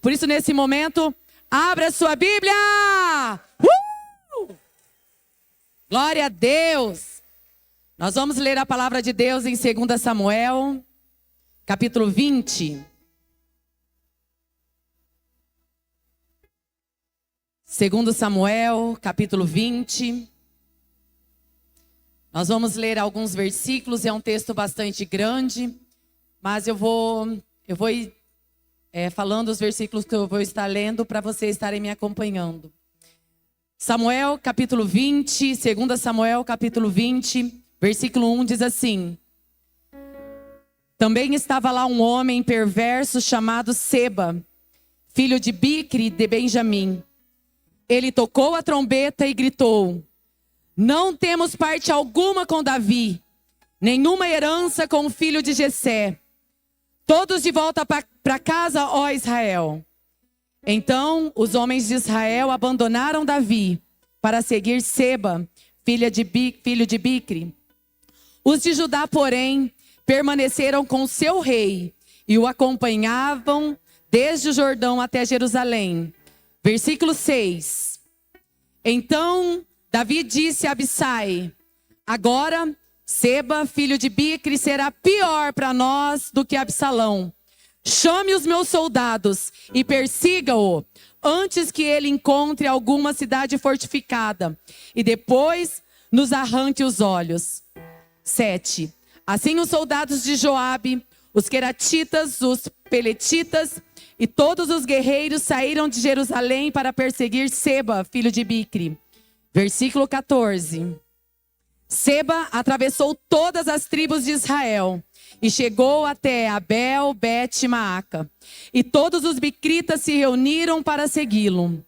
Por isso, nesse momento, abra sua Bíblia! Glória a Deus! Nós vamos ler a palavra de Deus em 2 Samuel, capítulo 20. 2 Samuel, capítulo 20. Nós vamos ler alguns versículos, é um texto bastante grande, mas eu vou ir falando os versículos que eu vou estar lendo para vocês estarem me acompanhando. Samuel, capítulo 20, 2 Samuel, capítulo 20, versículo 1 diz assim: Também estava lá um homem perverso chamado Seba, filho de Bicri de Benjamim. Ele tocou a trombeta e gritou: Não temos parte alguma com Davi, nenhuma herança com o filho de Jessé. Todos de volta para casa, ó Israel. Então os homens de Israel abandonaram Davi para seguir Seba, filho de Bicri. Os de Judá, porém, permaneceram com seu rei e o acompanhavam desde o Jordão até Jerusalém. Versículo 6. Então Davi disse a Abissai: Agora Seba, filho de Bicri, será pior para nós do que Absalão. Chame os meus soldados e persiga-o, antes que ele encontre alguma cidade fortificada, e depois nos arranque os olhos. 7. Assim os soldados de Joabe, os queratitas, os peletitas e todos os guerreiros saíram de Jerusalém para perseguir Seba, filho de Bicri. Versículo 14. Seba atravessou todas as tribos de Israel e chegou até Abel Bet-Maaca. E todos os bicritas se reuniram para segui-lo.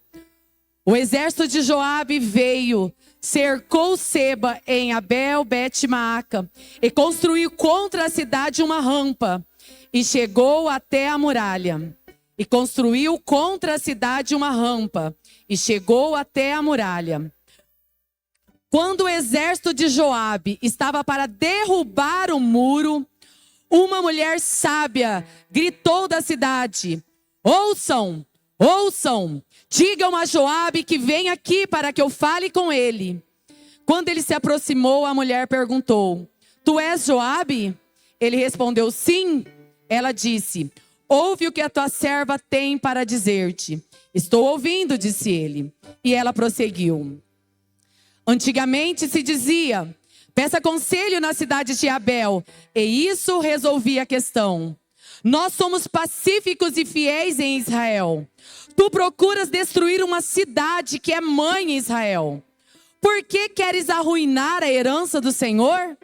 O exército de Joabe veio, cercou Seba em Abel Bet-Maaca e construiu contra a cidade uma rampa. E chegou até a muralha. E construiu contra a cidade uma rampa. E chegou até a muralha. Quando o exército de Joabe estava para derrubar o muro, uma mulher sábia gritou da cidade: Ouçam, ouçam, digam a Joabe que vem aqui para que eu fale com ele. Quando ele se aproximou, a mulher perguntou: Tu és Joabe? Ele respondeu: Sim. Ela disse: Ouve o que a tua serva tem para dizer-te. Estou ouvindo, disse ele. E ela prosseguiu: Antigamente se dizia: Peça conselho na cidade de Abel, e isso resolvia a questão. Nós somos pacíficos e fiéis em Israel. Tu procuras destruir uma cidade que é mãe em Israel. Por que queres arruinar a herança do Senhor?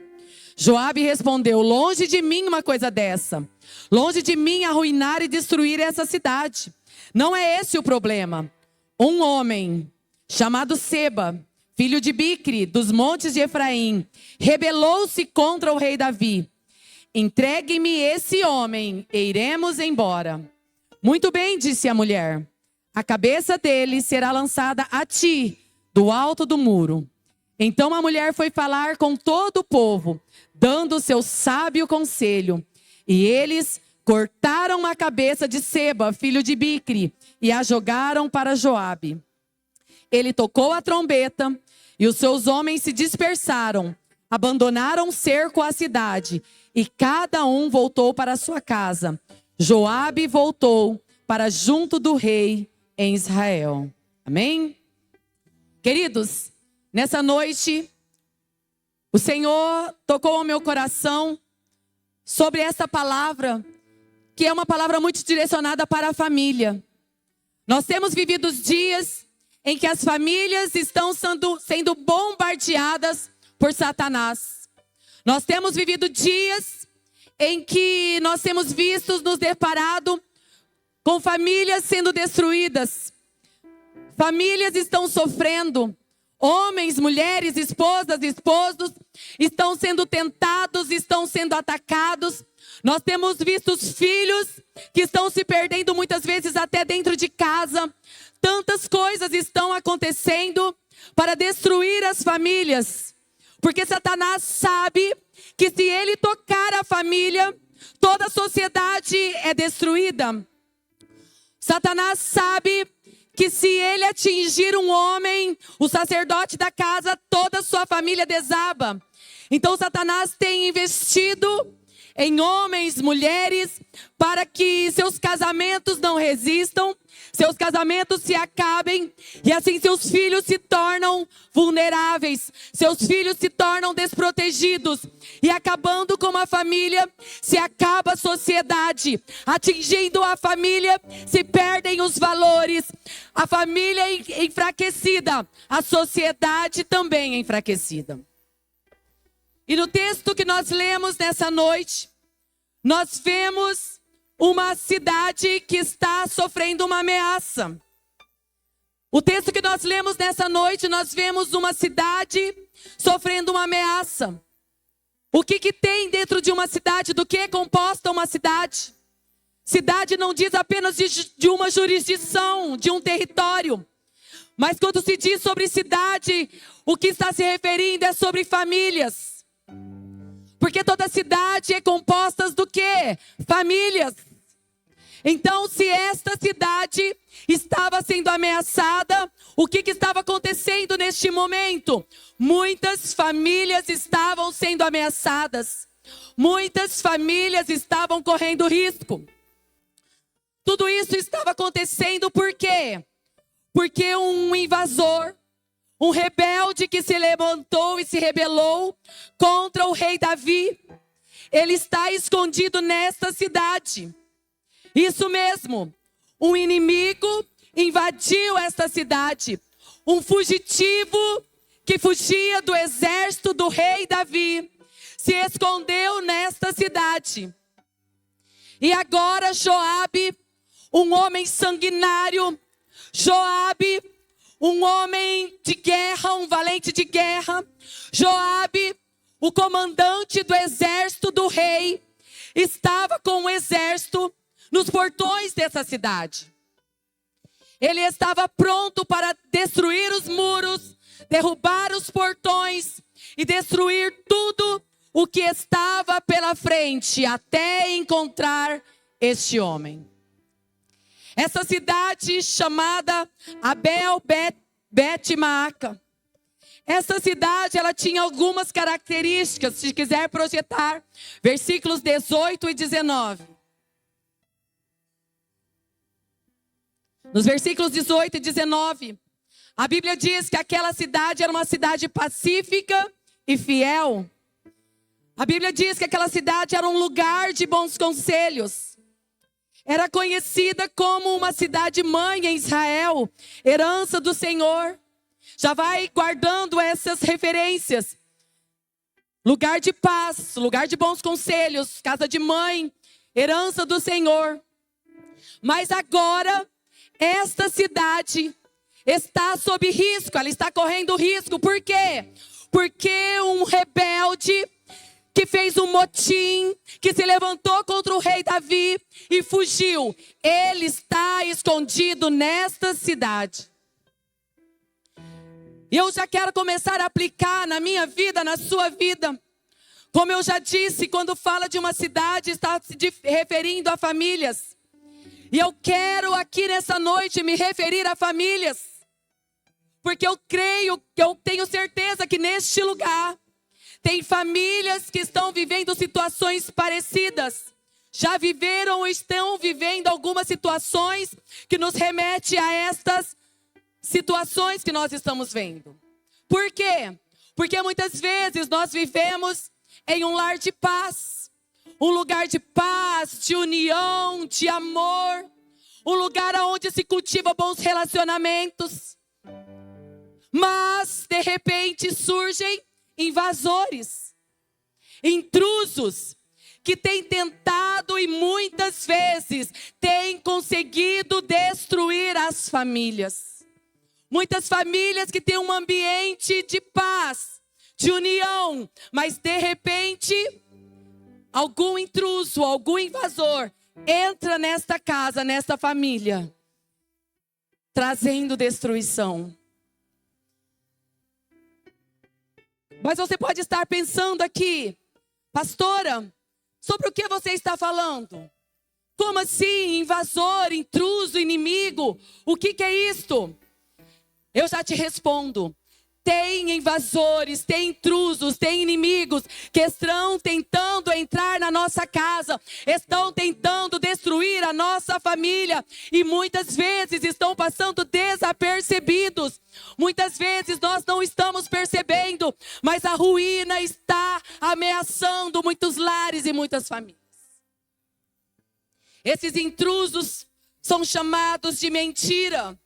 Joabe respondeu: Longe de mim uma coisa dessa. Longe de mim arruinar e destruir essa cidade. Não é esse o problema. Um homem chamado Seba, filho de Bicri, dos montes de Efraim, rebelou-se contra o rei Davi. Entregue-me esse homem e iremos embora. Muito bem, disse a mulher. A cabeça dele será lançada a ti, do alto do muro. Então a mulher foi falar com todo o povo, dando o seu sábio conselho. E eles cortaram a cabeça de Seba, filho de Bicri, e a jogaram para Joabe. Ele tocou a trombeta, e os seus homens se dispersaram, abandonaram o cerco à cidade, e cada um voltou para sua casa. Joabe voltou para junto do rei em Israel. Amém? Queridos, nessa noite, o Senhor tocou ao meu coração sobre essa palavra, que é uma palavra muito direcionada para a família. Nós temos vivido dias em que as famílias estão sendo bombardeadas por Satanás. Nós temos vivido dias em que nós temos nos deparado com famílias sendo destruídas. Famílias estão sofrendo. Homens, mulheres, esposas, esposos estão sendo tentados, estão sendo atacados. Nós temos visto os filhos que estão se perdendo muitas vezes até dentro de casa. Tantas coisas estão acontecendo para destruir as famílias. Porque Satanás sabe que se ele tocar a família, toda a sociedade é destruída. Satanás sabe que se ele atingir um homem, o sacerdote da casa, toda a sua família desaba. Então Satanás tem investido em homens, mulheres, para que seus casamentos não resistam, seus casamentos se acabem, e assim seus filhos se tornam vulneráveis, seus filhos se tornam desprotegidos, e acabando com uma família, se acaba a sociedade, atingindo a família, se perdem os valores, a família é enfraquecida, a sociedade também é enfraquecida. E no texto que nós lemos nessa noite, nós vemos uma cidade que está sofrendo uma ameaça. O texto que nós lemos nessa noite, nós vemos uma cidade sofrendo uma ameaça. O que tem dentro de uma cidade? Do que é composta uma cidade? Cidade não diz apenas de uma jurisdição, de um território. Mas quando se diz sobre cidade, o que está se referindo é sobre famílias. Porque toda cidade é composta do quê? Famílias. Então, se esta cidade estava sendo ameaçada, o que estava acontecendo neste momento? Muitas famílias estavam sendo ameaçadas. Muitas famílias estavam correndo risco. Tudo isso estava acontecendo por quê? Porque um invasor, um rebelde que se levantou e se rebelou contra o rei Davi, ele está escondido nesta cidade. Isso mesmo, um inimigo invadiu esta cidade. Um fugitivo que fugia do exército do rei Davi se escondeu nesta cidade. E agora Joabe, um homem sanguinário, Joabe, um homem de guerra, um valente de guerra, Joabe, o comandante do exército do rei, estava com o exército nos portões dessa cidade. Ele estava pronto para destruir os muros, derrubar os portões e destruir tudo o que estava pela frente, até encontrar este homem. Essa cidade chamada Abel-Bet-Maaca. Essa cidade, ela tinha algumas características, se quiser projetar, versículos 18 e 19. Nos versículos 18 e 19, a Bíblia diz que aquela cidade era uma cidade pacífica e fiel. A Bíblia diz que aquela cidade era um lugar de bons conselhos. Era conhecida como uma cidade mãe em Israel, herança do Senhor. Já vai guardando essas referências. Lugar de paz, lugar de bons conselhos, casa de mãe, herança do Senhor. Mas agora, esta cidade está sob risco, ela está correndo risco. Por quê? Porque um rebelde que fez um motim, que se levantou contra o rei Davi e fugiu, ele está escondido nesta cidade. E eu já quero começar a aplicar na minha vida, na sua vida. Como eu já disse, quando fala de uma cidade, está se referindo a famílias. E eu quero aqui nessa noite me referir a famílias. Porque eu creio, eu tenho certeza que neste lugar tem famílias que estão vivendo situações parecidas. Já viveram ou estão vivendo algumas situações que nos remete a estas situações que nós estamos vendo. Por quê? Porque muitas vezes nós vivemos em um lar de paz. Um lugar de paz, de união, de amor. Um lugar onde se cultiva bons relacionamentos. Mas, de repente, surgem invasores, intrusos, que têm tentado e muitas vezes têm conseguido destruir as famílias. Muitas famílias que têm um ambiente de paz, de união, mas de repente, algum intruso, algum invasor entra nesta casa, nesta família, trazendo destruição. Mas você pode estar pensando aqui, pastora, sobre o que você está falando? Como assim? Invasor, intruso, inimigo? O que é isto? Eu já te respondo. Tem invasores, tem intrusos, tem inimigos que estão tentando entrar na nossa casa, estão tentando destruir a nossa família e muitas vezes estão passando desapercebidos. Muitas vezes nós não estamos percebendo, mas a ruína está ameaçando muitos lares e muitas famílias. Esses intrusos são chamados de mentira.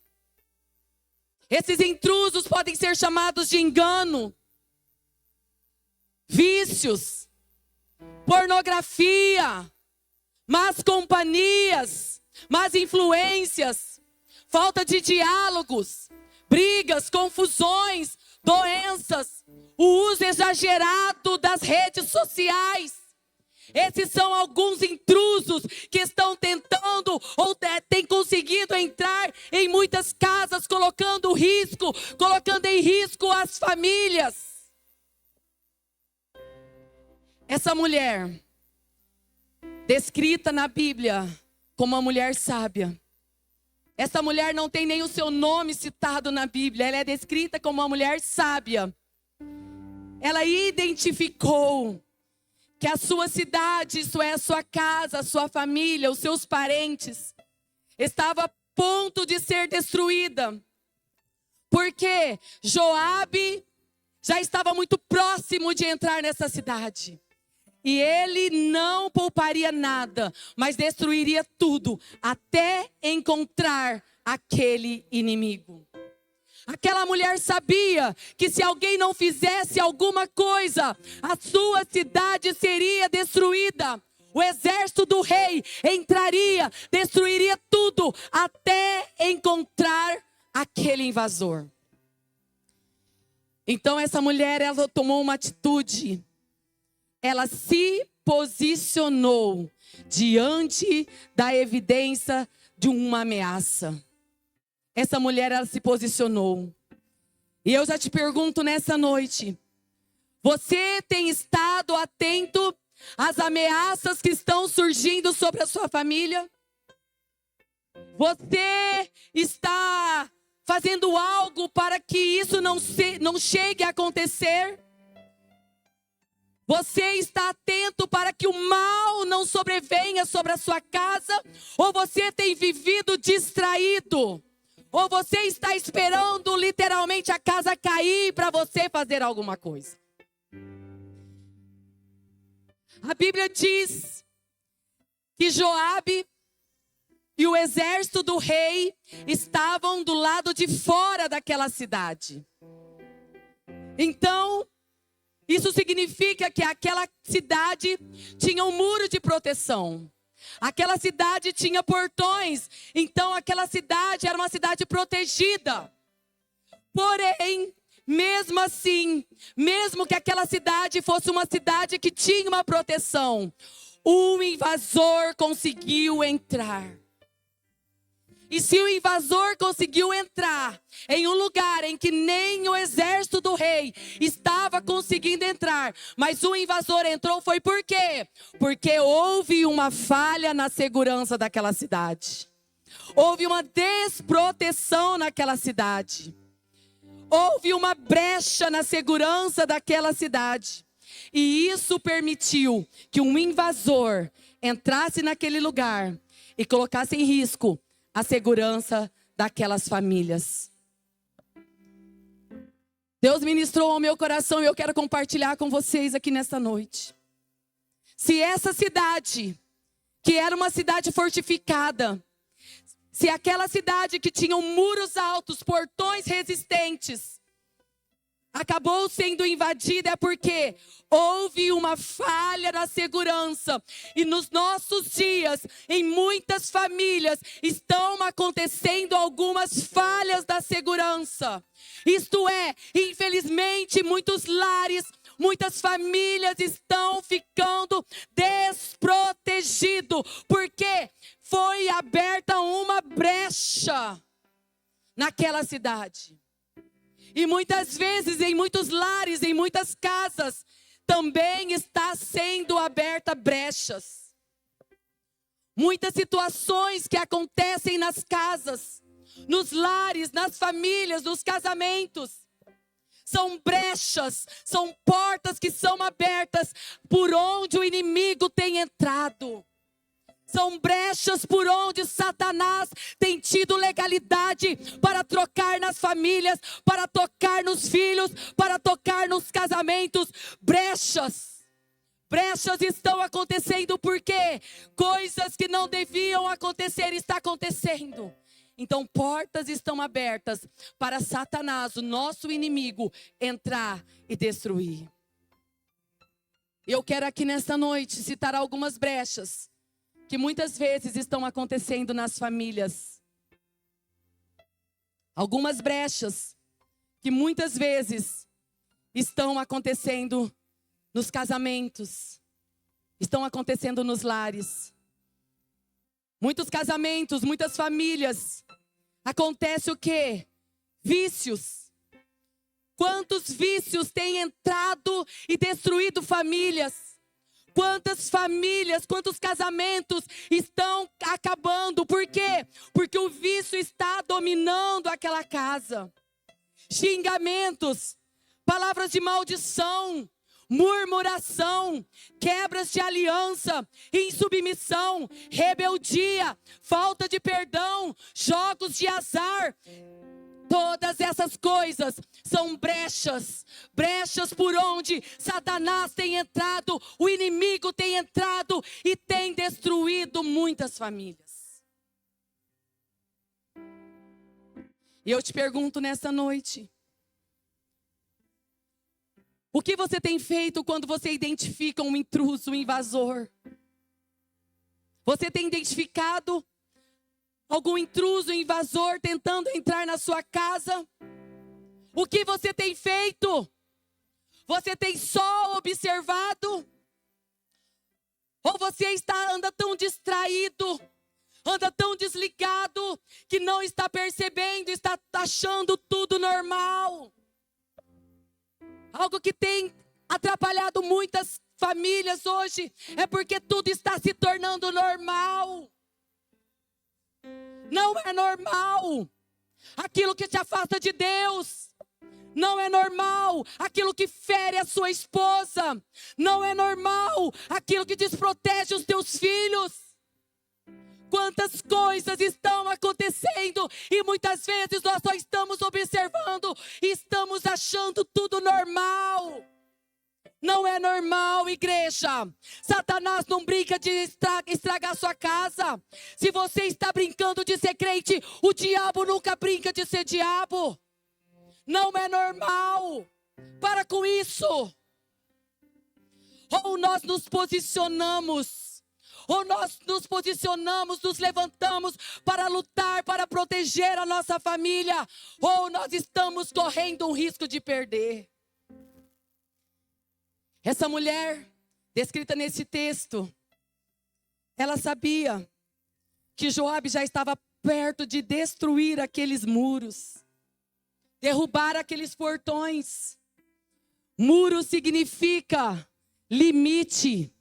Esses intrusos podem ser chamados de engano, vícios, pornografia, más companhias, más influências, falta de diálogos, brigas, confusões, doenças, o uso exagerado das redes sociais. Esses são alguns intrusos que estão tentando ou têm conseguido entrar em muitas casas, colocando em risco as famílias. Essa mulher, descrita na Bíblia como uma mulher sábia. Essa mulher não tem nem o seu nome citado na Bíblia, ela é descrita como uma mulher sábia. Ela identificou que a sua cidade, isso é, a sua casa, a sua família, os seus parentes, estava a ponto de ser destruída. Porque Joabe já estava muito próximo de entrar nessa cidade. E ele não pouparia nada, mas destruiria tudo, até encontrar aquele inimigo. Aquela mulher sabia que se alguém não fizesse alguma coisa, a sua cidade seria destruída. O exército do rei entraria, destruiria tudo, até encontrar aquele invasor. Então essa mulher, ela tomou uma atitude. Ela se posicionou diante da evidência de uma ameaça. Essa mulher, ela se posicionou. E eu já te pergunto nessa noite: você tem estado atento às ameaças que estão surgindo sobre a sua família? Você está fazendo algo para que isso não chegue a acontecer? Você está atento para que o mal não sobrevenha sobre a sua casa? Ou você tem vivido distraído? Ou você está esperando literalmente a casa cair para você fazer alguma coisa? A Bíblia diz que Joabe e o exército do rei estavam do lado de fora daquela cidade. Então, isso significa que aquela cidade tinha um muro de proteção. Aquela cidade tinha portões, então aquela cidade era uma cidade protegida. Porém, mesmo assim, mesmo que aquela cidade fosse uma cidade que tinha uma proteção, um invasor conseguiu entrar. E se o invasor conseguiu entrar em um lugar em que nem o exército do rei estava conseguindo entrar, mas o invasor entrou, foi por quê? Porque houve uma falha na segurança daquela cidade. Houve uma desproteção naquela cidade. Houve uma brecha na segurança daquela cidade. E isso permitiu que um invasor entrasse naquele lugar e colocasse em risco a segurança daquelas famílias. Deus ministrou ao meu coração e eu quero compartilhar com vocês aqui nesta noite. Se essa cidade, que era uma cidade fortificada, se aquela cidade que tinha muros altos, portões resistentes, acabou sendo invadida, é porque houve uma falha na segurança. E nos nossos dias, em muitas famílias, estão acontecendo algumas falhas da segurança. Isto é, infelizmente, muitos lares, muitas famílias estão ficando desprotegidos, porque foi aberta uma brecha naquela cidade. E muitas vezes, em muitos lares, em muitas casas, também está sendo aberta brechas. Muitas situações que acontecem nas casas, nos lares, nas famílias, nos casamentos. São brechas, são portas que são abertas por onde o inimigo tem entrado. São brechas por onde Satanás tem tido legalidade para trocar nas famílias, para tocar nos filhos, para tocar nos casamentos. Brechas estão acontecendo porque coisas que não deviam acontecer estão acontecendo. Então portas estão abertas para Satanás, o nosso inimigo, entrar e destruir. Eu quero aqui nesta noite citar algumas brechas que muitas vezes estão acontecendo nas famílias. Algumas brechas que muitas vezes estão acontecendo nos casamentos, estão acontecendo nos lares. Muitos casamentos, muitas famílias, acontece o quê? Vícios. Quantos vícios têm entrado e destruído famílias? Quantas famílias, quantos casamentos estão acabando? Por quê? Porque o vício está dominando aquela casa. Xingamentos, palavras de maldição, murmuração, quebras de aliança, insubmissão, rebeldia, falta de perdão, jogos de azar. Todas essas coisas são brechas por onde Satanás tem entrado, o inimigo tem entrado e tem destruído muitas famílias. E eu te pergunto nessa noite, o que você tem feito quando você identifica um intruso, um invasor? Você tem identificado algum intruso, invasor tentando entrar na sua casa? O que você tem feito? Você tem só observado? Ou você anda tão distraído, anda tão desligado, que não está percebendo, está achando tudo normal? Algo que tem atrapalhado muitas famílias hoje é porque tudo está se tornando normal. Não é normal aquilo que te afasta de Deus. Não é normal aquilo que fere a sua esposa. Não é normal aquilo que desprotege os teus filhos. Quantas coisas estão acontecendo e muitas vezes nós só estamos observando e estamos achando tudo normal. Não é normal, igreja. Satanás não brinca de estragar sua casa. Se você está brincando de ser crente, o diabo nunca brinca de ser diabo. Não é normal. Para com isso. Ou nós nos posicionamos, nos levantamos para lutar, para proteger a nossa família, ou nós estamos correndo um risco de perder. Essa mulher, descrita nesse texto, ela sabia que Joabe já estava perto de destruir aqueles muros, derrubar aqueles portões. Muro significa limite,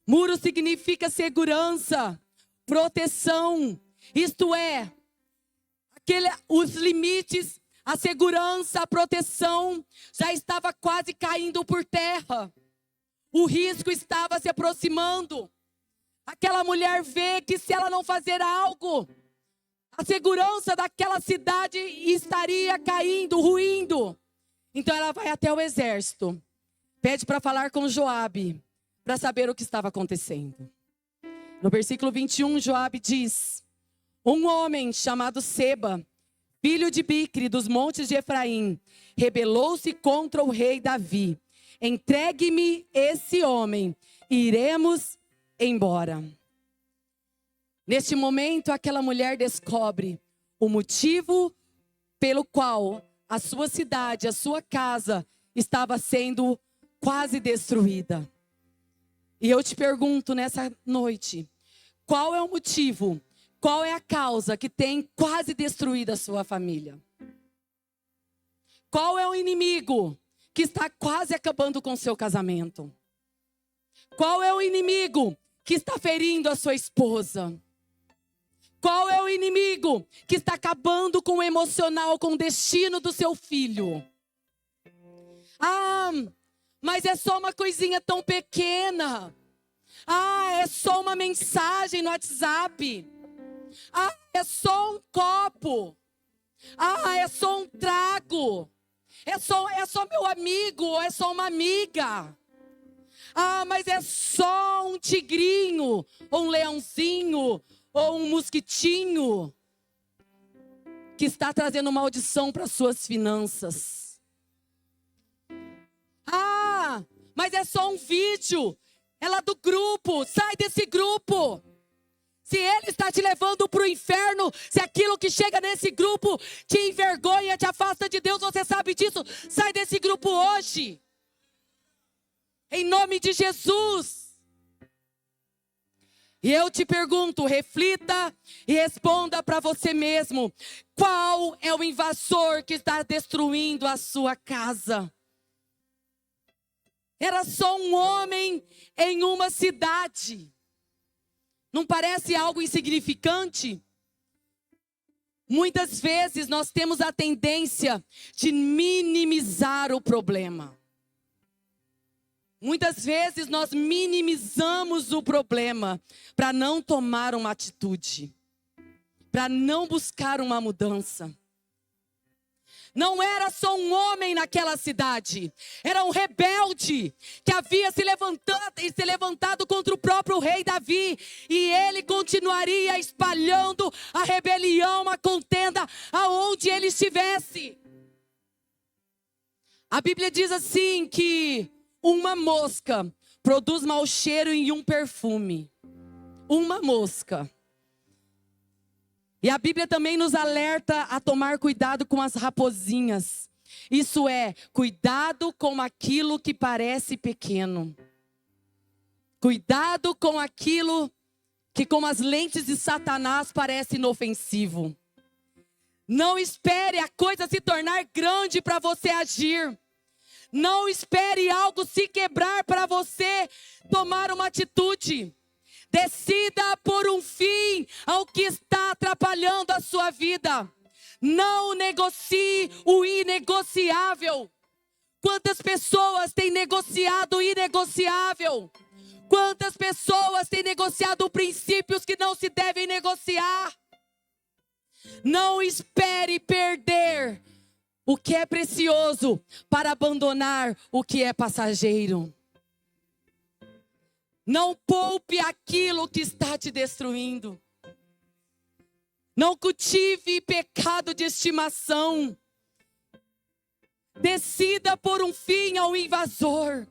muro significa segurança, proteção. Isto é, os limites, a segurança, a proteção já estava quase caindo por terra. O risco estava se aproximando. Aquela mulher vê que se ela não fazer algo, a segurança daquela cidade estaria caindo, ruindo. Então ela vai até o exército, pede para falar com Joabe, para saber o que estava acontecendo. No versículo 21, Joabe diz: um homem chamado Seba, filho de Bicri, dos montes de Efraim, rebelou-se contra o rei Davi. Entregue-me esse homem, iremos embora. Neste momento, aquela mulher descobre o motivo pelo qual a sua cidade, a sua casa, estava sendo quase destruída. E eu te pergunto nessa noite, qual é o motivo? Qual é a causa que tem quase destruído a sua família? Qual é o inimigo que está quase acabando com o seu casamento? Qual é o inimigo que está ferindo a sua esposa? Qual é o inimigo que está acabando com o emocional, com o destino do seu filho? Ah, mas é só uma coisinha tão pequena. Ah, é só uma mensagem no WhatsApp. Ah, é só um copo. Ah, é só um trago. É só meu amigo, ou é só uma amiga. Ah, mas é só um tigrinho, ou um leãozinho, ou um mosquitinho que está trazendo maldição para suas finanças. Ah, mas é só um vídeo. É lá do grupo. Sai desse grupo. Se ele está te levando para o inferno, se aquilo que chega nesse grupo te envergonha, te afasta de Deus, você sabe disso. Sai desse grupo hoje. Em nome de Jesus. E eu te pergunto, reflita e responda para você mesmo. Qual é o invasor que está destruindo a sua casa? Era só um homem em uma cidade. Não parece algo insignificante? Muitas vezes nós temos a tendência de minimizar o problema. Muitas vezes nós minimizamos o problema para não tomar uma atitude, para não buscar uma mudança. Não era só um homem naquela cidade, era um rebelde que havia se levantado contra o próprio rei Davi. E ele continuaria espalhando a rebelião, a contenda, aonde ele estivesse. A Bíblia diz assim que uma mosca produz mau cheiro em um perfume. Uma mosca. E a Bíblia também nos alerta a tomar cuidado com as raposinhas. Isso é, cuidado com aquilo que parece pequeno. Cuidado com aquilo que com as lentes de Satanás parece inofensivo. Não espere a coisa se tornar grande para você agir. Não espere algo se quebrar para você tomar uma atitude. Decida por um fim ao que está atrapalhando a sua vida. Não negocie o inegociável. Quantas pessoas têm negociado o inegociável? Quantas pessoas têm negociado princípios que não se devem negociar? Não espere perder o que é precioso para abandonar o que é passageiro. Não poupe aquilo que está te destruindo. Não cultive pecado de estimação. Decida por um fim ao invasor.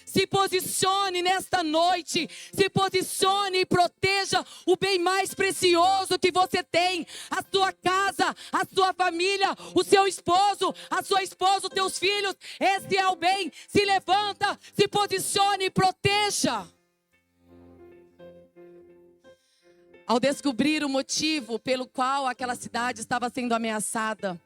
Se posicione nesta noite. Se posicione e proteja o bem mais precioso que você tem. A sua casa, a sua família, o seu esposo, a sua esposa, os teus filhos. Esse é o bem. Se levanta, se posicione e proteja. Ao descobrir o motivo pelo qual aquela cidade estava sendo ameaçada,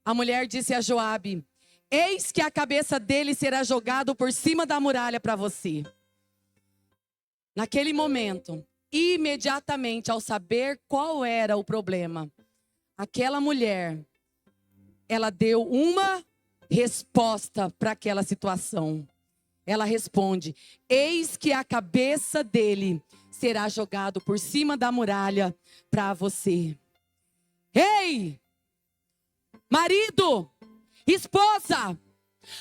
a mulher disse a Joabe: eis que a cabeça dele será jogado por cima da muralha para você. Naquele momento, imediatamente ao saber qual era o problema, aquela mulher, ela deu uma resposta para aquela situação. Ela responde: eis que a cabeça dele será jogado por cima da muralha para você. Ei, marido, esposa,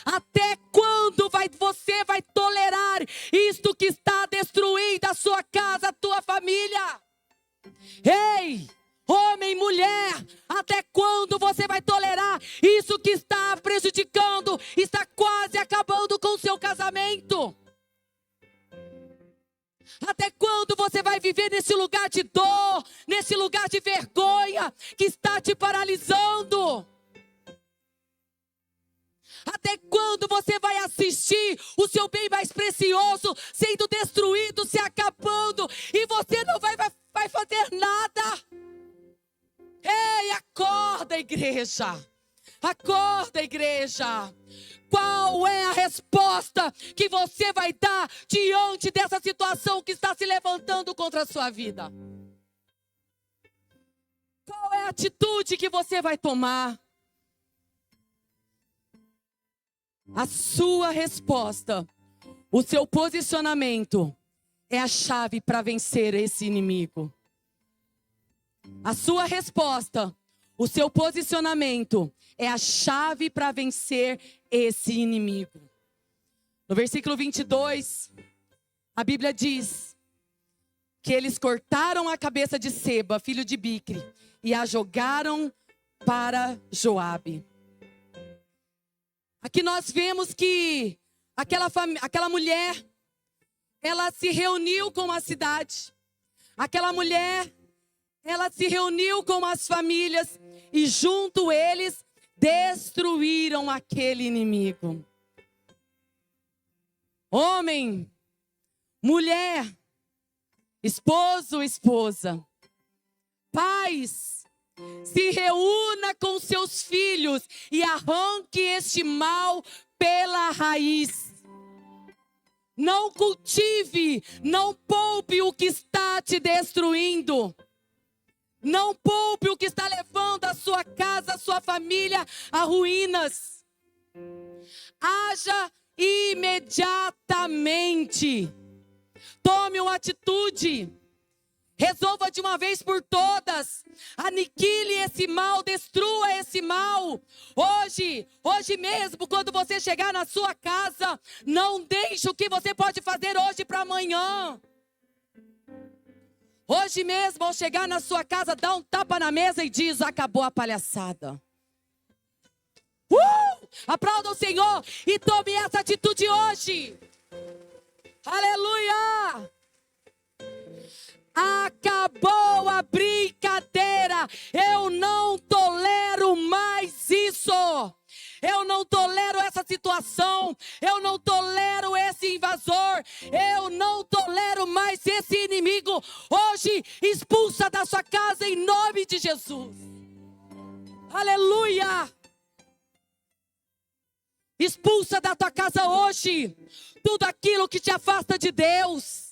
até quando você vai tolerar isto que está destruindo a sua casa, a tua família? Ei, homem, mulher, até quando você vai tolerar isso que está prejudicando, está quase acabando com o seu casamento? Até quando você vai viver nesse lugar de dor, nesse lugar de vergonha que está te paralisando? Até quando você vai assistir o seu bem mais precioso sendo destruído, se acabando, e você não vai fazer nada? Ei, acorda, igreja! Acorda, igreja! Qual é a resposta que você vai dar diante dessa situação que está se levantando contra a sua vida? Qual é a atitude que você vai tomar? A sua resposta, o seu posicionamento é a chave para vencer esse inimigo. A sua resposta, o seu posicionamento é a chave para vencer esse inimigo. No versículo 22, a Bíblia diz que eles cortaram a cabeça de Seba, filho de Bicri, e a jogaram para Joabe. Aqui nós vemos que aquela mulher, ela se reuniu com a cidade. Aquela mulher, ela se reuniu com as famílias e junto eles destruíram aquele inimigo. Homem, mulher, esposo, esposa, pais, se reúna com seus filhos e arranque este mal pela raiz. Não cultive, não poupe o que está te destruindo. Não poupe o que está levando a sua casa, a sua família a ruínas. Haja imediatamente. Tome uma atitude. Resolva de uma vez por todas. Aniquile esse mal, destrua esse mal. Hoje mesmo, quando você chegar na sua casa, não deixe o que você pode fazer hoje para amanhã. Hoje mesmo, ao chegar na sua casa, dá um tapa na mesa e diz: acabou a palhaçada. Aplauda o Senhor e tome essa atitude hoje. Aleluia! Acabou a brincadeira. Eu não tolero mais isso. Eu não tolero essa situação. Eu não tolero esse invasor. Eu não tolero mais esse inimigo. Hoje, expulsa da sua casa em nome de Jesus. Aleluia! Expulsa da tua casa hoje tudo aquilo que te afasta de Deus.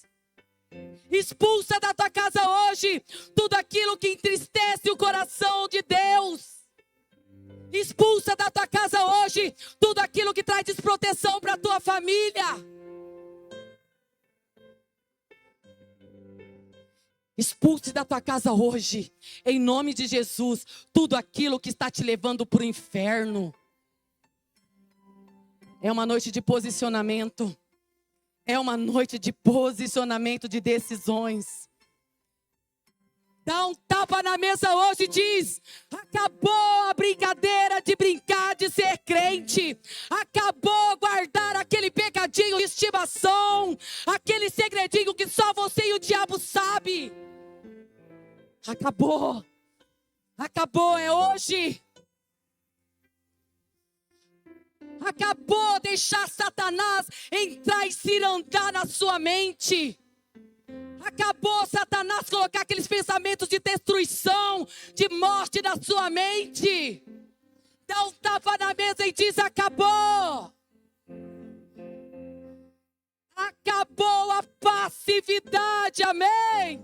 Expulsa da tua casa hoje tudo aquilo que entristece o coração de Deus. Expulsa da tua casa hoje tudo aquilo que traz desproteção para a tua família. Expulse da tua casa hoje, em nome de Jesus, tudo aquilo que está te levando para o inferno. É uma noite de posicionamento. É uma noite de posicionamento de decisões. Dá um tapa na mesa hoje e diz: acabou a brincadeira de brincar de ser crente. Acabou guardar aquele pecadinho de estimação. Aquele segredinho que só você e o diabo sabe. Acabou. Acabou, é hoje. Acabou deixar Satanás entrar e cirandar na sua mente. Acabou Satanás colocar aqueles pensamentos de destruição, de morte na sua mente. Dá um tapa na mesa e diz: acabou. Acabou a passividade, amém.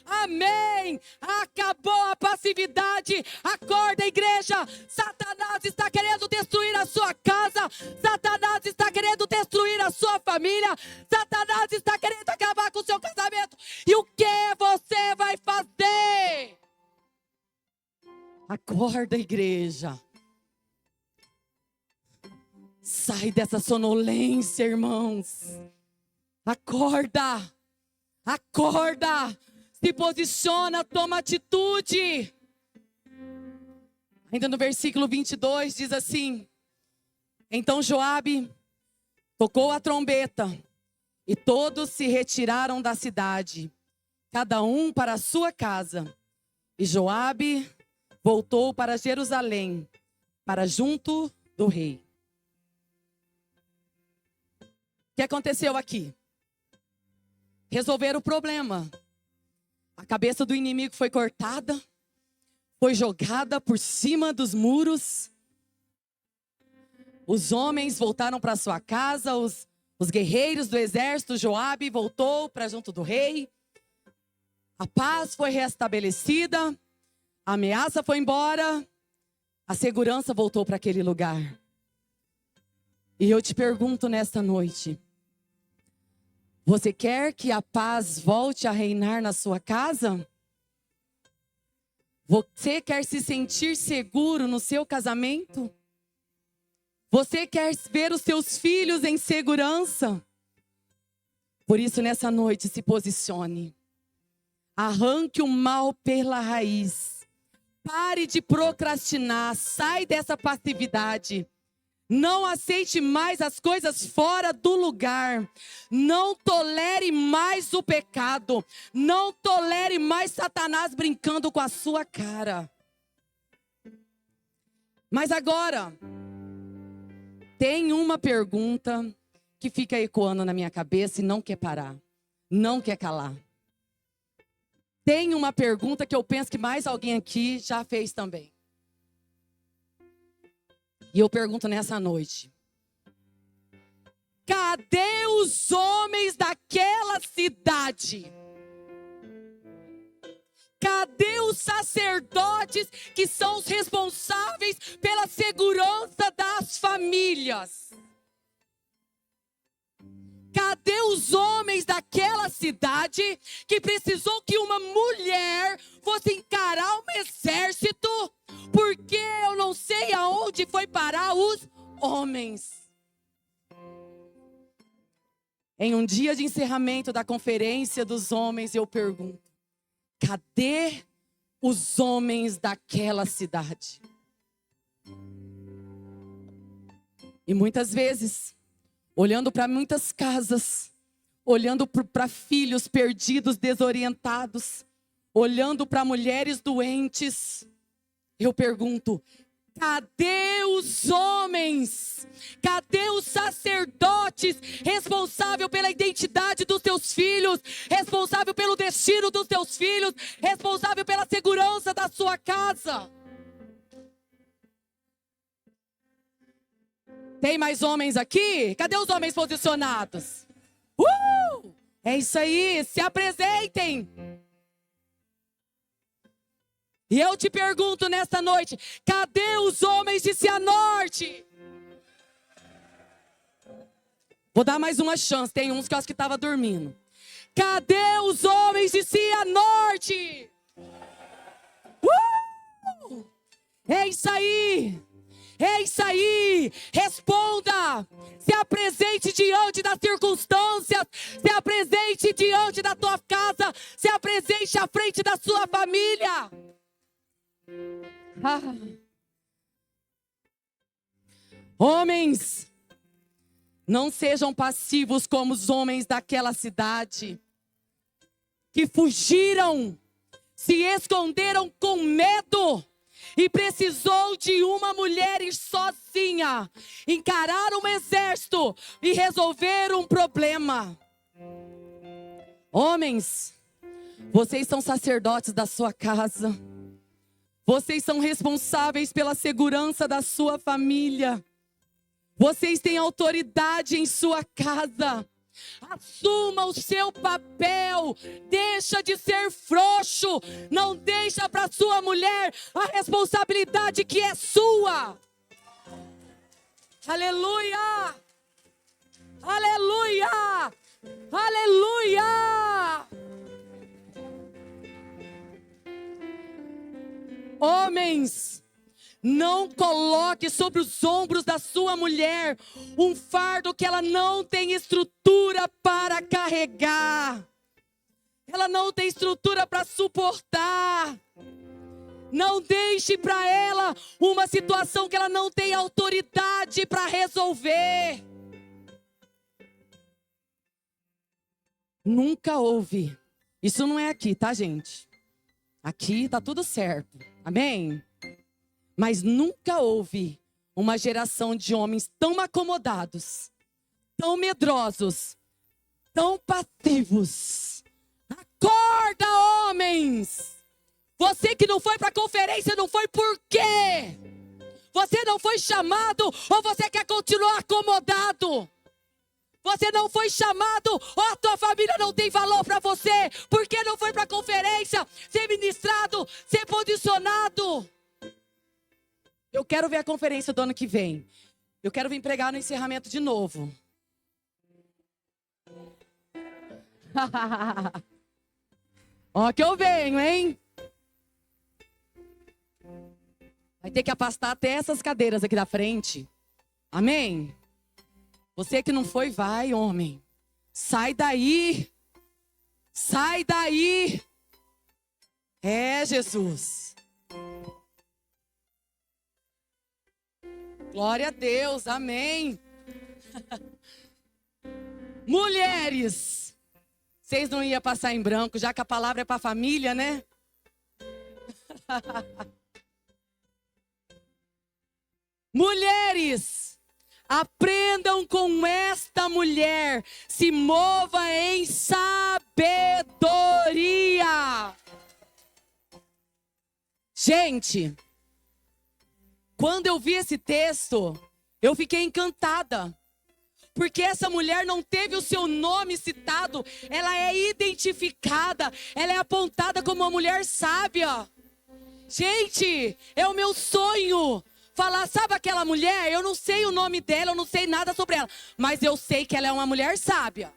Amém. Acabou a passividade. Acorda, igreja. Satanás está querendo destruir a sua casa. Satanás está querendo destruir a sua família. Satanás está querendo acabar com o seu casamento. E o que você vai fazer? Acorda, igreja. Sai dessa sonolência, irmãos. Acorda. Acorda. Se posiciona, toma atitude. Ainda no versículo 22 diz assim: então Joabe tocou a trombeta e todos se retiraram da cidade, cada um para a sua casa. E Joabe voltou para Jerusalém, para junto do rei. O que aconteceu aqui? Resolveram o problema. A cabeça do inimigo foi cortada, foi jogada por cima dos muros. Os homens voltaram para sua casa, os guerreiros do exército, Joabe voltou para junto do rei. A paz foi restabelecida, a ameaça foi embora, a segurança voltou para aquele lugar. E eu te pergunto nesta noite, você quer que a paz volte a reinar na sua casa? Você quer se sentir seguro no seu casamento? Você quer ver os seus filhos em segurança? Por isso, nessa noite, se posicione. Arranque o mal pela raiz. Pare de procrastinar. Sai dessa passividade. Não aceite mais as coisas fora do lugar. Não tolere mais o pecado. Não tolere mais Satanás brincando com a sua cara. Mas agora, tem uma pergunta que fica ecoando na minha cabeça e não quer parar. Não quer calar. Tem uma pergunta que eu penso que mais alguém aqui já fez também. E eu pergunto nessa noite: cadê os homens daquela cidade? Cadê os sacerdotes que são os responsáveis pela segurança das famílias? Cadê os homens daquela cidade que precisou que uma mulher fosse encarar um exército? Porque eu não sei aonde foi parar os homens. Em um dia de encerramento da conferência dos homens, eu pergunto: cadê os homens daquela cidade? E muitas vezes, olhando para muitas casas, olhando para filhos perdidos, desorientados, olhando para mulheres doentes, eu pergunto: cadê os homens? Cadê os sacerdotes responsáveis pela identidade dos teus filhos, responsável pelo destino dos teus filhos, responsável pela segurança da sua casa? Tem mais homens aqui? Cadê os homens posicionados? É isso aí, se apresentem. E eu te pergunto nesta noite: cadê os homens de Cianorte? Vou dar mais uma chance, tem uns que eu acho que estavam dormindo. Cadê os homens de Cianorte? É isso aí. É isso aí, responda, se apresente diante das circunstâncias, se apresente diante da tua casa, se apresente à frente da sua família. Homens, não sejam passivos como os homens daquela cidade, que fugiram, se esconderam com medo. E precisou de uma mulher ir sozinha, encarar um exército e resolver um problema. Homens, vocês são sacerdotes da sua casa. Vocês são responsáveis pela segurança da sua família. Vocês têm autoridade em sua casa. Assuma o seu papel, deixa de ser frouxo, não deixa para sua mulher a responsabilidade que é sua. Aleluia, aleluia, aleluia. Homens, não coloque sobre os ombros da sua mulher um fardo que ela não tem estrutura para carregar. Ela não tem estrutura para suportar. Não deixe para ela uma situação que ela não tem autoridade para resolver. Nunca houve. Isso não é aqui, tá, gente? Aqui tá tudo certo. Amém? Mas nunca houve uma geração de homens tão acomodados, tão medrosos, tão passivos. Acorda, homens! Você que não foi para a conferência, não foi por quê? Você não foi chamado ou você quer continuar acomodado? Você não foi chamado ou a tua família não tem valor para você? Porque não foi para a conferência ser ministrado, ser posicionado? Eu quero ver a conferência do ano que vem. Eu quero vir pregar no encerramento de novo. Ó que eu venho, hein? Vai ter que afastar até essas cadeiras aqui da frente. Amém? Você que não foi, vai, homem. Sai daí. Sai daí. É, Jesus. Glória a Deus, amém. Mulheres, vocês não iam passar em branco, já que a palavra é para a família, né? Mulheres, aprendam com esta mulher, se mova em sabedoria. Gente, quando eu vi esse texto, eu fiquei encantada. Porque essa mulher não teve o seu nome citado, ela é identificada, ela é apontada como uma mulher sábia. Gente, é o meu sonho. Falar, sabe aquela mulher? Eu não sei o nome dela, eu não sei nada sobre ela. Mas eu sei que ela é uma mulher sábia.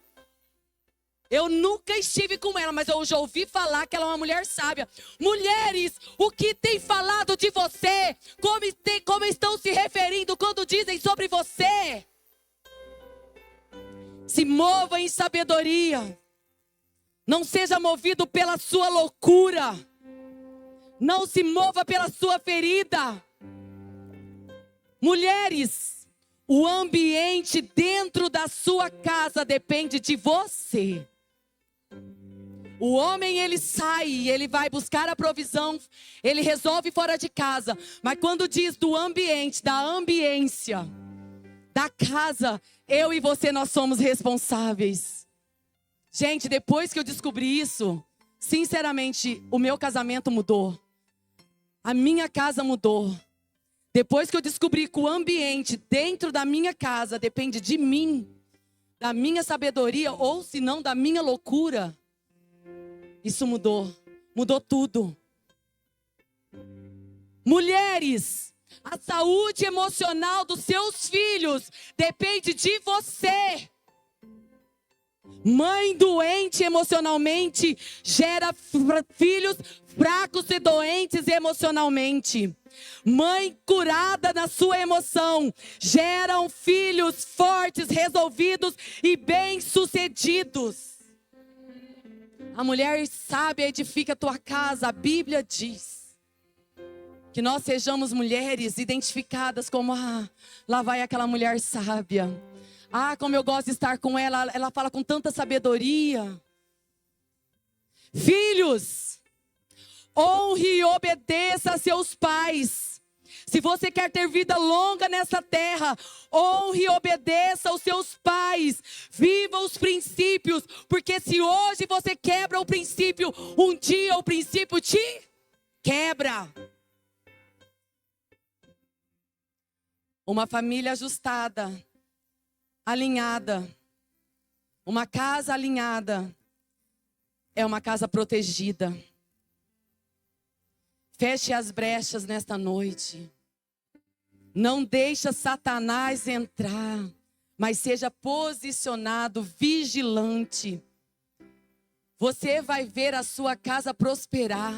Eu nunca estive com ela, mas eu já ouvi falar que ela é uma mulher sábia. Mulheres, o que tem falado de você? Como estão se referindo quando dizem sobre você? Se mova em sabedoria. Não seja movido pela sua loucura. Não se mova pela sua ferida. Mulheres, o ambiente dentro da sua casa depende de você. O homem, ele sai, ele vai buscar a provisão, ele resolve fora de casa. Mas quando diz do ambiente, da ambiência, da casa, eu e você, nós somos responsáveis. Gente, depois que eu descobri isso, sinceramente, o meu casamento mudou. A minha casa mudou. Depois que eu descobri que o ambiente dentro da minha casa depende de mim, da minha sabedoria, ou se não da minha loucura, isso mudou. Mudou tudo. Mulheres, a saúde emocional dos seus filhos depende de você. Mãe doente emocionalmente gera filhos fracos e doentes emocionalmente. Mãe curada na sua emoção geram filhos fortes, resolvidos e bem-sucedidos. A mulher sábia edifica a tua casa. A Bíblia diz que nós sejamos mulheres identificadas como lá vai aquela mulher sábia. Como eu gosto de estar com ela. Ela fala com tanta sabedoria. Filhos, honre e obedeça a seus pais. Se você quer ter vida longa nessa terra, honre e obedeça aos seus pais. Viva os princípios, porque se hoje você quebra o princípio, um dia o princípio te quebra. Uma família ajustada, alinhada, uma casa alinhada, é uma casa protegida. Feche as brechas nesta noite. Não deixa Satanás entrar, mas seja posicionado, vigilante. Você vai ver a sua casa prosperar.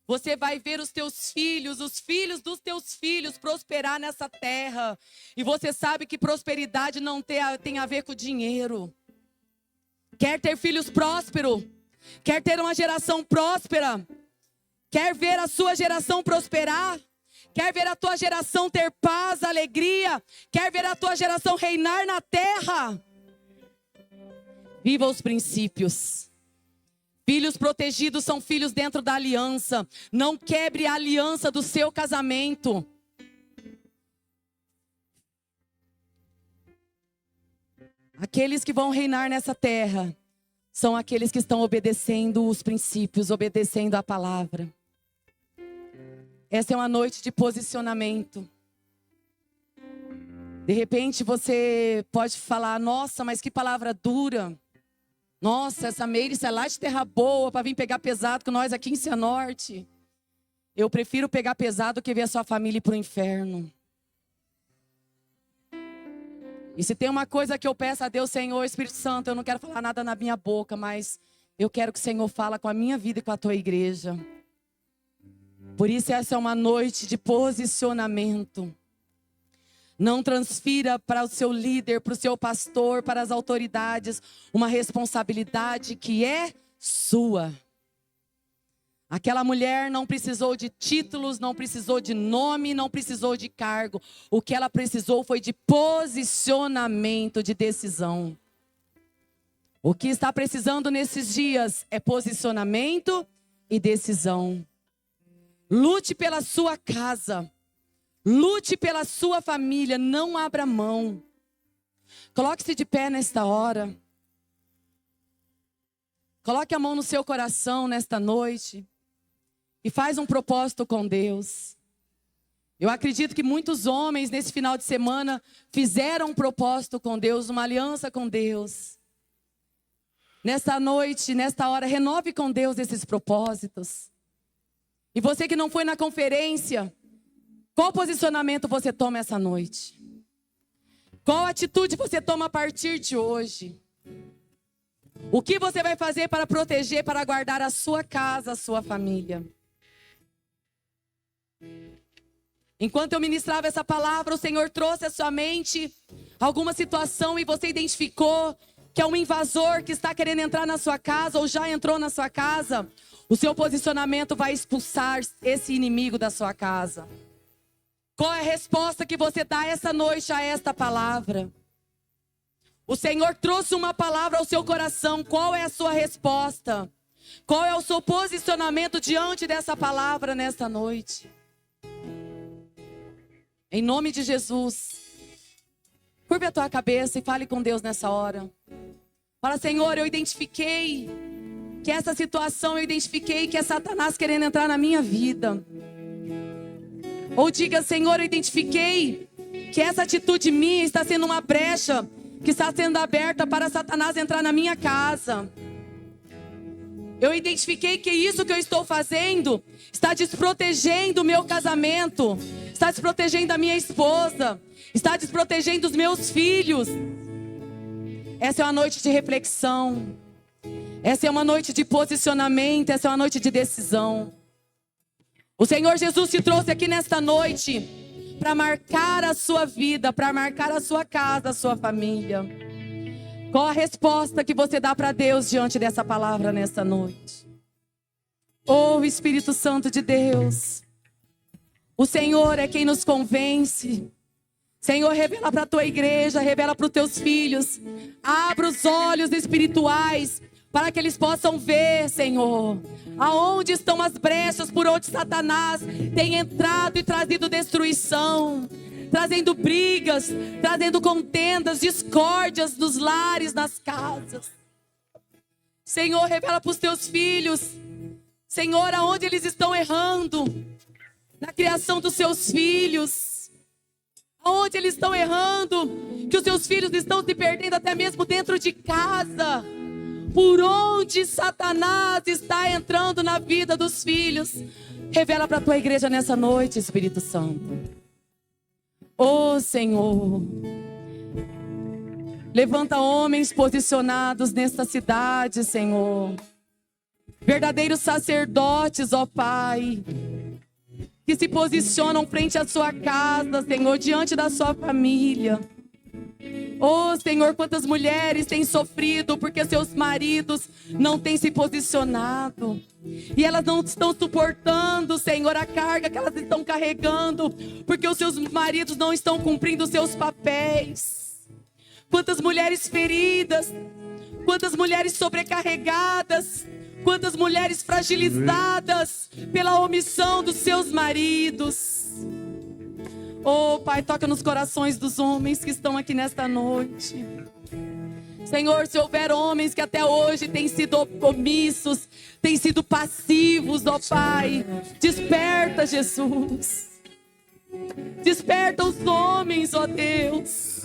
Você vai ver os teus filhos, os filhos dos teus filhos prosperar nessa terra. E você sabe que prosperidade não tem a ver com dinheiro. Quer ter filhos prósperos? Quer ter uma geração próspera? Quer ver a sua geração prosperar? Quer ver a tua geração ter paz, alegria? Quer ver a tua geração reinar na terra? Viva os princípios. Filhos protegidos são filhos dentro da aliança. Não quebre a aliança do seu casamento. Aqueles que vão reinar nessa terra são aqueles que estão obedecendo os princípios, obedecendo a palavra. Essa é uma noite de posicionamento. De repente você pode falar, nossa, mas que palavra dura. Nossa, essa Meire é lá de terra boa para vir pegar pesado com nós aqui em Cianorte. Eu prefiro pegar pesado do que ver a sua família ir para o inferno. E se tem uma coisa que eu peço a Deus, Senhor, Espírito Santo, eu não quero falar nada na minha boca, mas eu quero que o Senhor fale com a minha vida e com a tua igreja. Por isso essa é uma noite de posicionamento. Não transfira para o seu líder, para o seu pastor, para as autoridades, uma responsabilidade que é sua. Aquela mulher não precisou de títulos, não precisou de nome, não precisou de cargo. O que ela precisou foi de posicionamento, de decisão. O que está precisando nesses dias é posicionamento e decisão. Lute pela sua casa. Lute pela sua família. Não abra mão. Coloque-se de pé nesta hora. Coloque a mão no seu coração nesta noite. E faz um propósito com Deus. Eu acredito que muitos homens nesse final de semana fizeram um propósito com Deus, uma aliança com Deus. Nesta noite, nesta hora, renove com Deus esses propósitos. E você que não foi na conferência, qual posicionamento você toma essa noite? Qual atitude você toma a partir de hoje? O que você vai fazer para proteger, para guardar a sua casa, a sua família? Enquanto eu ministrava essa palavra, o Senhor trouxe à sua mente alguma situação e você identificou que é um invasor que está querendo entrar na sua casa ou já entrou na sua casa. O seu posicionamento vai expulsar esse inimigo da sua casa. Qual é a resposta que você dá essa noite a esta palavra? O Senhor trouxe uma palavra ao seu coração. Qual é a sua resposta? Qual é o seu posicionamento diante dessa palavra nesta noite? Em nome de Jesus, curve a tua cabeça e fale com Deus nessa hora. Fala, Senhor, eu identifiquei que essa situação, eu identifiquei que é Satanás querendo entrar na minha vida. Ou diga, Senhor, eu identifiquei que essa atitude minha está sendo uma brecha que está sendo aberta para Satanás entrar na minha casa. Eu identifiquei que isso que eu estou fazendo está desprotegendo o meu casamento, está desprotegendo a minha esposa, está desprotegendo os meus filhos. Essa é uma noite de reflexão. Essa é uma noite de posicionamento, essa é uma noite de decisão. O Senhor Jesus te trouxe aqui nesta noite para marcar a sua vida, para marcar a sua casa, a sua família. Qual a resposta que você dá para Deus diante dessa palavra nesta noite? Oh, Espírito Santo de Deus, o Senhor é quem nos convence. Senhor, revela para a tua igreja, revela para os teus filhos. Abra os olhos espirituais para que eles possam ver, Senhor, aonde estão as brechas por onde Satanás tem entrado e trazido destruição, trazendo brigas, trazendo contendas, discórdias nos lares, nas casas. Senhor, revela para os teus filhos, Senhor, aonde eles estão errando na criação dos seus filhos, aonde eles estão errando, que os seus filhos estão se perdendo até mesmo dentro de casa. Por onde Satanás está entrando na vida dos filhos. Revela para a tua igreja nessa noite, Espírito Santo. Oh, Senhor. Levanta homens posicionados nesta cidade, Senhor. Verdadeiros sacerdotes, ó Pai. Que se posicionam frente à sua casa, Senhor, diante da sua família. Oh, Senhor, quantas mulheres têm sofrido porque seus maridos não têm se posicionado. E elas não estão suportando, Senhor, a carga que elas estão carregando, porque os seus maridos não estão cumprindo os seus papéis. Quantas mulheres feridas, quantas mulheres sobrecarregadas, quantas mulheres fragilizadas pela omissão dos seus maridos. Oh, Pai, toca nos corações dos homens que estão aqui nesta noite. Senhor, se houver homens que até hoje têm sido omissos, têm sido passivos, ó Pai, desperta, Jesus. Desperta os homens, ó Deus.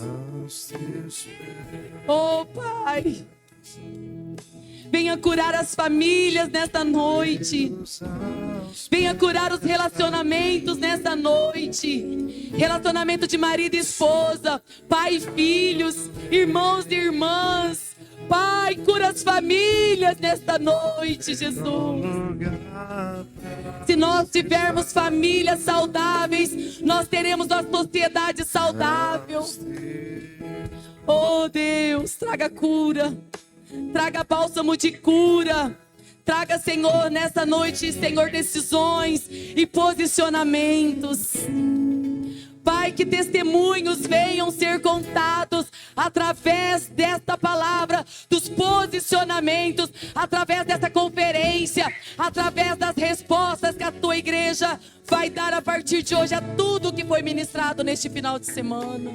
Oh, Pai. Venha curar as famílias nesta noite. Venha curar os relacionamentos nesta noite. Relacionamento de marido e esposa, pai e filhos, irmãos e irmãs. Pai, cura as famílias nesta noite, Jesus. Se nós tivermos famílias saudáveis, nós teremos uma sociedade saudável. Oh Deus, traga cura. Traga bálsamo de cura. Traga, Senhor, nessa noite, Senhor, decisões e posicionamentos. Pai, que testemunhos venham ser contados através desta palavra, dos posicionamentos, através dessa conferência, através das respostas que a tua igreja vai dar a partir de hoje a tudo que foi ministrado neste final de semana.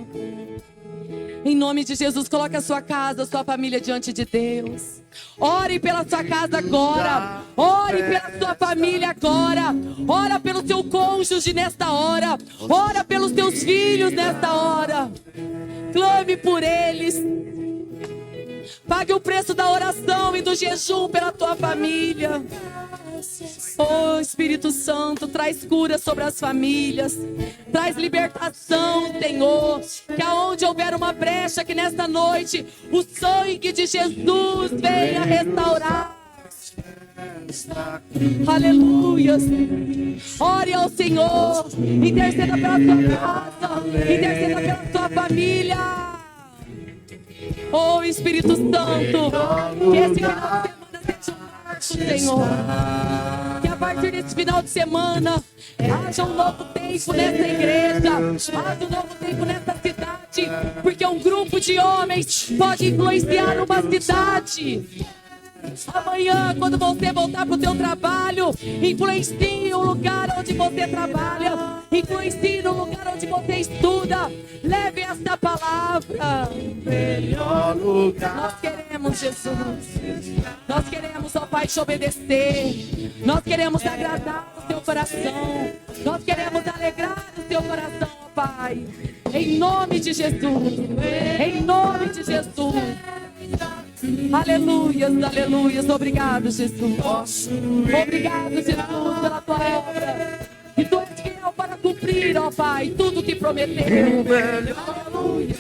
Em nome de Jesus, coloque a sua casa, a sua família diante de Deus. Ore pela sua casa agora. Ore pela sua família agora. Ora pelo seu cônjuge nesta hora. Ora pelos teus filhos nesta hora. Clame por eles. Pague o preço da oração e do jejum pela tua família. Oh Espírito Santo, traz cura sobre as famílias. Traz libertação, Senhor. Que aonde houver uma brecha, que nesta noite o sangue de Jesus venha restaurar. Aleluia. Ore ao Senhor. Interceda pela sua casa. Interceda pela sua família. Oh Espírito Santo, que esse final de semana seja um marco, Senhor. Que a partir desse final de semana haja um novo tempo nessa igreja, haja um novo tempo nessa cidade, porque um grupo de homens pode influenciar uma cidade. Amanhã, quando você voltar para o seu trabalho, influencie o lugar onde você trabalha, influencie no lugar onde você estuda. Leve esta palavra. Melhor lugar. Nós queremos, Jesus. Nós queremos, ó Pai, te obedecer. Nós queremos agradar o teu coração. Nós queremos alegrar o teu coração, ó Pai. Em nome de Jesus. Em nome de Jesus. Aleluias, aleluias. Obrigado, Jesus. Obrigado, Jesus, pela tua obra. E tu és fiel para cumprir, ó Pai, tudo que prometeu. Aleluia.